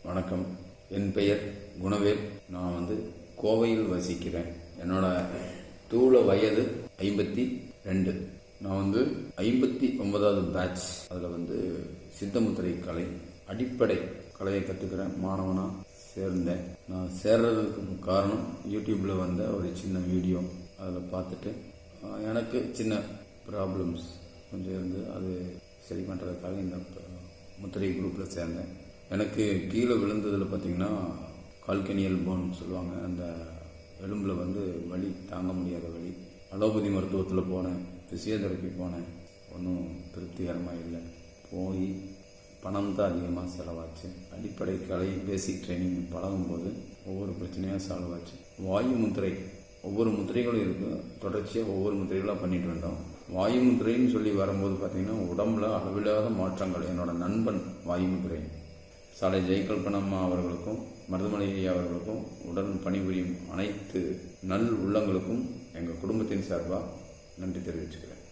வணக்கம். என் பெயர் குணவேல். நான் கோவையில் வசிக்கிறேன். என்னோட தூள வயது 52. நான் 59வது பேட்ச். அதில் சித்தமுத்திரை கலை, அடிப்படை கலையை கற்றுக்கிறேன். மாணவனாக சேர்ந்தேன். நான் சேர்றதுக்கு காரணம் யூடியூப்பில் வந்த ஒரு சின்ன வீடியோ. அதில் பார்த்துட்டு எனக்கு சின்ன ப்ராப்ளம்ஸ் கொஞ்சம் இருந்து அது சரி பண்ணுறதுக்காக இந்த முத்திரை குரூப்பில் சேர்ந்தேன். எனக்கு கீழே விழுந்ததில் பார்த்திங்கன்னா கால்கனியல் போன் சொல்லுவாங்க. அந்த எலும்பில் வலி தாங்க முடியாத வலி. அலோபதி மருத்துவத்தில் போனேன், ஃபிசியோதெரப்பி போனேன். ஒன்றும் திருப்திகரமாக இல்லை. போய் பணம் தான் அதிகமாக செலவாச்சு. அடிப்படை கலை பேசிக் ட்ரைனிங் பழகும்போது ஒவ்வொரு பிரச்சனையாக சால்வ் ஆச்சு. வாயு முத்திரை, ஒவ்வொரு முத்திரைகளும் இருக்குது. தொடர்ச்சியாக ஒவ்வொரு முத்திரைகளாக பண்ணிட்டு வந்தோம். வாயு முத்திரைன்னு சொல்லி வரும்போது பார்த்திங்கன்னா உடம்புல அளவில்லாத மாற்றங்கள். என்னோட நண்பன் வாயு முத்திரை சாலை ஜெயகல்பனம்மா அவர்களுக்கும் மருதமலை அவர்களுக்கும் உடன் பணிபுரியும் அனைத்து நல் உள்ளங்களுக்கும் எங்கள் குடும்பத்தின் சார்பாக நன்றி தெரிவிச்சுக்கிறேன்.